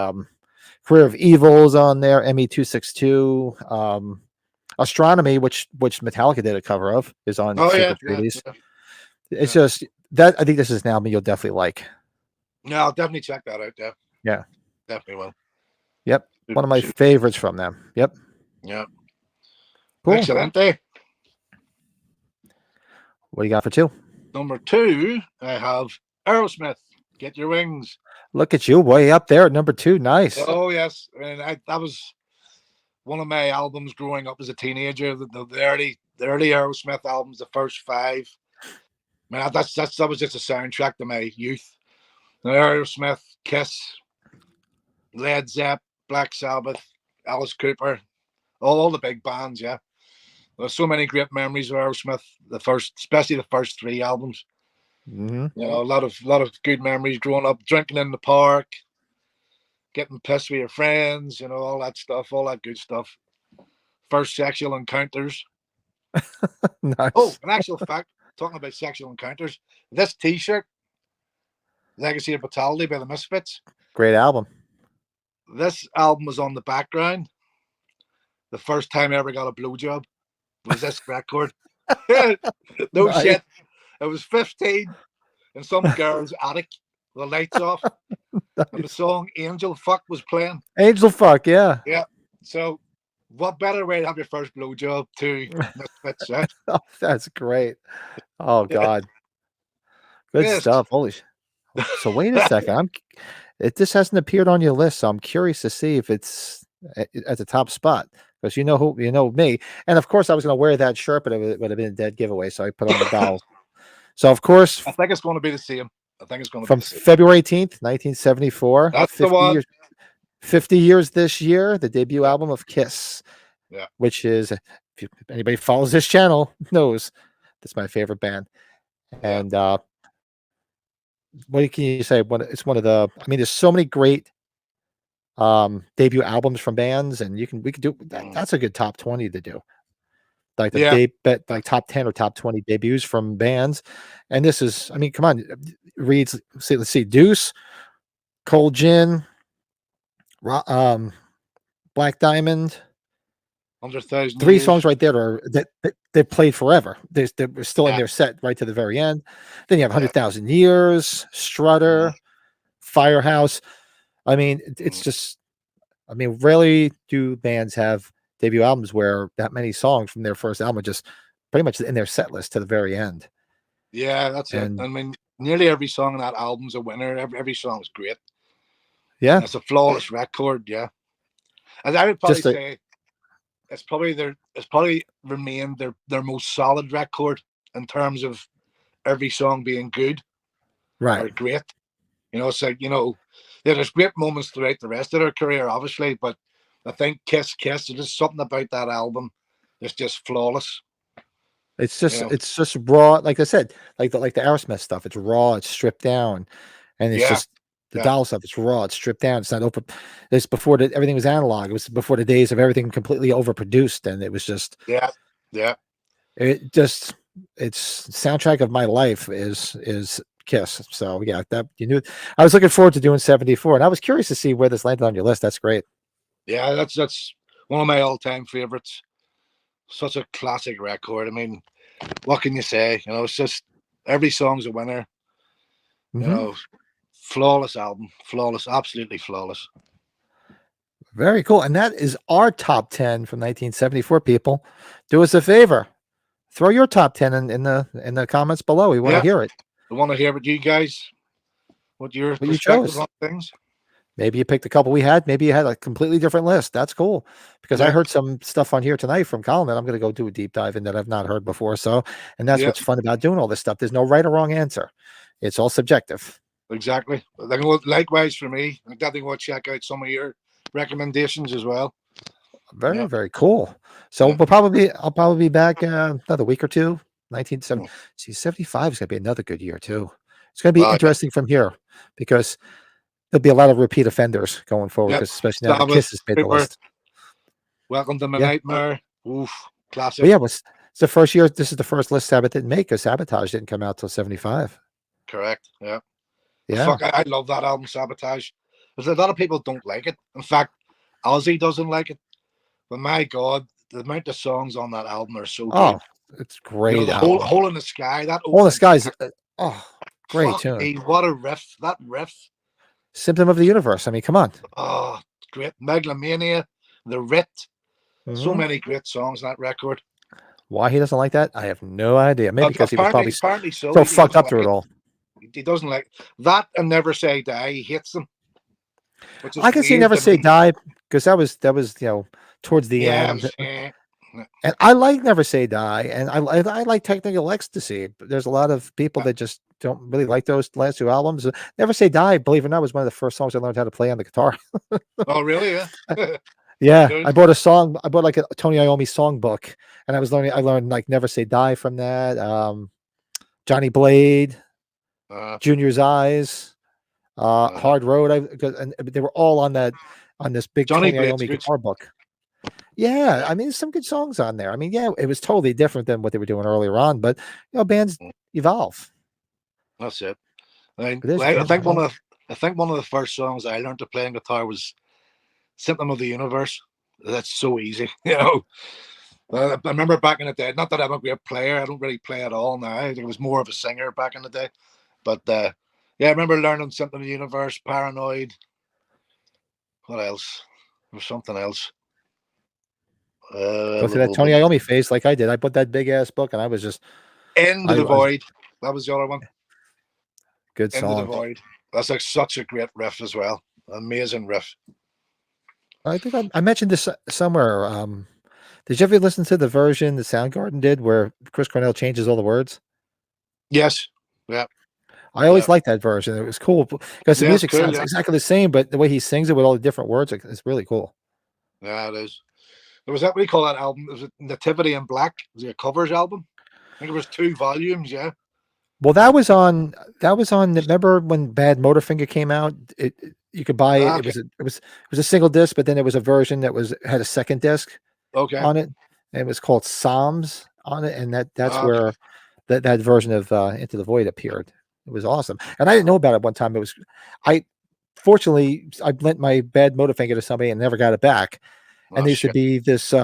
Speaker 1: Career of Evil's on there, ME262, Astronomy, which Metallica did a cover of, is on Secret Treaties. Yeah. It's just that I think this is an album you'll definitely like.
Speaker 2: Yeah, I'll definitely check that out. Yeah.
Speaker 1: Yeah.
Speaker 2: Definitely will.
Speaker 1: Yep. One of my favorites from them. Yep.
Speaker 2: Yeah.
Speaker 1: Cool.
Speaker 2: Excellent. Eh?
Speaker 1: What do you got for 2?
Speaker 2: Number 2, I have Aerosmith, Get Your Wings.
Speaker 1: Look at you, way up there at number 2. Nice.
Speaker 2: Oh, yes. I mean, that was one of my albums growing up as a teenager. The early Aerosmith albums, the first 5. I mean, that was just a soundtrack to my youth. Aerosmith, Kiss, Led Zepp, Black Sabbath, Alice Cooper, all the big bands. Yeah, there's so many great memories of Aerosmith. Especially the first 3 albums.
Speaker 1: Mm-hmm.
Speaker 2: You know, a lot of good memories growing up, drinking in the park, getting pissed with your friends. You know, all that stuff, all that good stuff. First sexual encounters.
Speaker 1: Nice.
Speaker 2: Oh, in actual fact, talking about sexual encounters, this T-shirt, Legacy of Brutality by the Misfits.
Speaker 1: Great album.
Speaker 2: This album was on the background. The first time I ever got a blowjob was this record. No nice. Shit. I was 15 in some girl's attic, the lights off, nice. And the song Angel Fuck was playing.
Speaker 1: Angel Fuck, yeah.
Speaker 2: Yeah. So what better way to have your first blowjob to Misfits, right?
Speaker 1: Oh, that's great. Oh, God. Good stuff. Holy shit. So wait a second. This hasn't appeared on your list, so I'm curious to see if it's at the top spot, because you know me, and of course I was going to wear that shirt, but it would have been a dead giveaway, so I put on the dolls. So of course,
Speaker 2: I think it's going to be the same. I think it's going to
Speaker 1: from
Speaker 2: be the same.
Speaker 1: February 18th, 1974.
Speaker 2: That's 50 the one.
Speaker 1: 50 years this year, the debut album of Kiss.
Speaker 2: Yeah,
Speaker 1: which is, if anybody follows this channel knows, that's my favorite band, and what can you say? It's one of the. I mean, there's so many great debut albums from bands, and we could do that. That's a good top 20 to do. Like like top 10 or top 20 debuts from bands, and this is. I mean, come on, reads. Let's see, Deuce, Cold Gin, Black Diamond.
Speaker 2: 100,000
Speaker 1: 3 songs right there that they played forever. They're still in their set right to the very end. Then you have 100,000 Years, Strutter, Firehouse. I mean, it's just. I mean, rarely do bands have debut albums where that many songs from their first album are just pretty much in their set list to the very end.
Speaker 2: Yeah, that's it. I mean, nearly every song on that album's a winner. Every song is great.
Speaker 1: Yeah,
Speaker 2: and it's a flawless record. Yeah, and I would probably say it's probably remained their most solid record in terms of every song being good,
Speaker 1: right,
Speaker 2: or great. You know, it's like, you know, there's great moments throughout the rest of their career, obviously, but I think Kiss, there's just something about that album that's just flawless.
Speaker 1: It's just raw, like I said, like the Aerosmith stuff. It's raw, it's stripped down, and it's just the doll stuff. It's raw, it's stripped down. It's not open. It's before everything was analog. It was before the days of everything completely overproduced, and it was just It just it's soundtrack of my life is Kiss. So yeah, that you knew. I was looking forward to doing 74, and I was curious to see where this landed on your list. That's great.
Speaker 2: Yeah, that's one of my all-time favorites. Such a classic record. I mean, what can you say? You know, it's just every song's a winner. You
Speaker 1: Hmm.
Speaker 2: know, flawless album, flawless, absolutely flawless.
Speaker 1: Very cool. And that is our top 10 from 1974. People, do us a favor. Throw your top 10 in the comments below. We want to
Speaker 2: Yeah,
Speaker 1: hear it.
Speaker 2: I want to hear what you guys, what your
Speaker 1: What you
Speaker 2: perspective
Speaker 1: chose.
Speaker 2: on things.
Speaker 1: Maybe you picked a couple we had. Maybe you had a completely different list. That's cool. Because I
Speaker 2: Yeah,
Speaker 1: heard some stuff on here tonight from Colin that I'm going to go do a deep dive in that I've not heard before. So, and that's
Speaker 2: yeah,
Speaker 1: what's fun about doing all this stuff. There's no right or wrong answer. It's all subjective.
Speaker 2: exactly. Likewise for me, I definitely want to check out some of your recommendations as well.
Speaker 1: Very,
Speaker 2: Yeah,
Speaker 1: very cool. So
Speaker 2: yeah.
Speaker 1: I'll probably be back another week or two. 1970. See, 75 is going to be another good year too. It's going to be
Speaker 2: Well,
Speaker 1: interesting from here because there'll be a lot of repeat offenders going forward,
Speaker 2: yeah.
Speaker 1: because especially now that
Speaker 2: Sabbath,
Speaker 1: Kiss has made the
Speaker 2: Trooper,
Speaker 1: list.
Speaker 2: Welcome to My
Speaker 1: Yeah.
Speaker 2: Nightmare. Oof,
Speaker 1: But
Speaker 2: classic.
Speaker 1: yeah, it's the first year. This is the first list Sabbath didn't make because Sabotage didn't come out till 75.
Speaker 2: Correct. Yeah.
Speaker 1: Yeah.
Speaker 2: Fuck, I love that album, Sabotage. There's a lot of people don't like it. In fact, Ozzy doesn't like it. But my God, the amount of songs on that album are so
Speaker 1: Oh,
Speaker 2: good.
Speaker 1: it's
Speaker 2: You know,
Speaker 1: great
Speaker 2: the whole
Speaker 1: album.
Speaker 2: hole in the sky, that
Speaker 1: All the
Speaker 2: opening
Speaker 1: Skies.
Speaker 2: track.
Speaker 1: Oh, great
Speaker 2: Fuck
Speaker 1: tune.
Speaker 2: me, what a riff! That riff.
Speaker 1: Symptom of the Universe. I mean, come on.
Speaker 2: Oh, great. Megalomania, The Writ. So
Speaker 1: Mhm.
Speaker 2: many great songs on that record.
Speaker 1: Why he doesn't like that, I have no idea. Maybe because he was probably
Speaker 2: Apparently so.
Speaker 1: so
Speaker 2: He
Speaker 1: fucked
Speaker 2: doesn't
Speaker 1: up
Speaker 2: like
Speaker 1: through it
Speaker 2: it.
Speaker 1: all.
Speaker 2: He doesn't like that and Never Say Die. He hates them, which is
Speaker 1: I can see
Speaker 2: weird
Speaker 1: Never
Speaker 2: to
Speaker 1: Say
Speaker 2: me.
Speaker 1: Die because that was towards the
Speaker 2: Yeah,
Speaker 1: end, and I like Never Say Die, and I like Technical Ecstasy. But there's a lot of people that just don't really like those last two albums. Never Say Die, believe it or not, was one of the first songs I learned how to play on the guitar.
Speaker 2: oh, really? Yeah. That's
Speaker 1: Yeah,
Speaker 2: good.
Speaker 1: I bought a song. I bought like a Tony Iommi songbook, and I was learning. I learned like Never Say Die from that. Johnny Blade,
Speaker 2: Uh,
Speaker 1: Junior's Eyes,
Speaker 2: uh,
Speaker 1: Hard Road. And they were all on this big
Speaker 2: Johnny
Speaker 1: Tony
Speaker 2: Blade's
Speaker 1: Iommi
Speaker 2: good.
Speaker 1: guitar book. Yeah, I mean, there's some good songs on there. I mean, yeah, it was totally different than what they were doing earlier on, but bands evolve.
Speaker 2: That's it. I,
Speaker 1: It is
Speaker 2: I
Speaker 1: true.
Speaker 2: think one of the first songs I learned to play on guitar was "Symptom of the Universe." That's so easy, you know. I remember back in the day. Not that I'm a great player. I don't really play at all now. I think I was more of a singer back in the day. But yeah, I remember learning "Symptom of the Universe," "Paranoid." What else? There was something else.
Speaker 1: Go through that Tony Iommi phase like I did. I bought that big ass book, and I was just,
Speaker 2: "Into
Speaker 1: I
Speaker 2: the
Speaker 1: was
Speaker 2: Void." That was the other one.
Speaker 1: good
Speaker 2: "Into the
Speaker 1: song.
Speaker 2: Void." That's like such a great riff as well. Amazing riff.
Speaker 1: I think I mentioned this somewhere. Did you ever listen to the version that Soundgarden did where Chris Cornell changes all the words?
Speaker 2: Yes. Yeah.
Speaker 1: I
Speaker 2: Yeah.
Speaker 1: always liked that version. It was cool because the
Speaker 2: Yeah. It's
Speaker 1: music
Speaker 2: cool.
Speaker 1: sounds
Speaker 2: Yeah.
Speaker 1: exactly the same, but the way he sings it with all the different words, it's really cool.
Speaker 2: Yeah. It is. There was that. What do you call that album? Was it Nativity in Black? Was it a covers album? I think it was 2 volumes. Yeah.
Speaker 1: Well, that was on. Remember when Bad Motorfinger came out? You could buy it.
Speaker 2: Ah,
Speaker 1: It
Speaker 2: okay.
Speaker 1: was it was a single disc, but then there was a version that had a second disc
Speaker 2: Okay.
Speaker 1: on it, and it was called Psalms on it, and that's
Speaker 2: Ah, okay.
Speaker 1: where that version of Into the Void appeared. It was awesome, and I didn't know about it one time. I fortunately I lent my Bad Motorfinger to somebody and never got it back. And
Speaker 2: Oh
Speaker 1: there used to
Speaker 2: shit.
Speaker 1: be this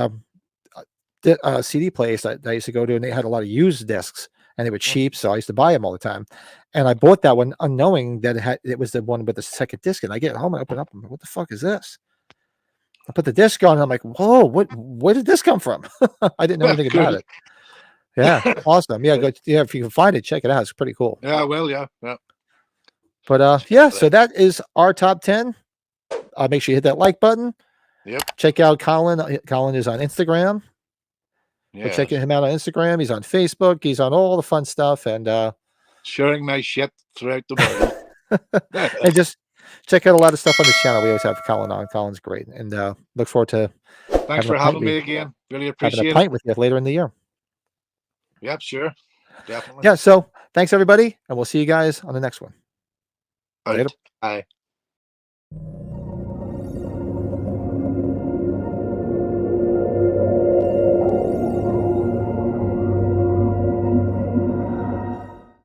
Speaker 1: CD place that I used to go to, and they had a lot of used discs, and they were cheap, so I used to buy them all the time. And I bought that one unknowing that it was the one with the second disc. And I get home and open it up, and I'm like, what the fuck is this? I put the disc on, and I'm like, whoa, where did this come from? I didn't know anything about
Speaker 2: Cool.
Speaker 1: it. Yeah, awesome. Yeah, if you can find it, check it out. It's pretty cool.
Speaker 2: Yeah. Well. Yeah. Yeah.
Speaker 1: But yeah, so that is our top 10. Make sure you hit that like button.
Speaker 2: Yep.
Speaker 1: Check out Colin. Colin is on Instagram. Go check
Speaker 2: Yes.
Speaker 1: him out on Instagram. He's on Facebook. He's on all the fun stuff, and
Speaker 2: Sharing my shit throughout the world.
Speaker 1: and just check out a lot of stuff on the channel. We always have Colin on. Colin's great, and look forward to
Speaker 2: Thanks for having me again. Really
Speaker 1: having a
Speaker 2: appreciate it.
Speaker 1: pint with you later in the year.
Speaker 2: Yep. Sure. Definitely.
Speaker 1: Yeah. So thanks everybody, and we'll see you guys on the next one.
Speaker 2: Out.
Speaker 1: Later.
Speaker 2: Bye.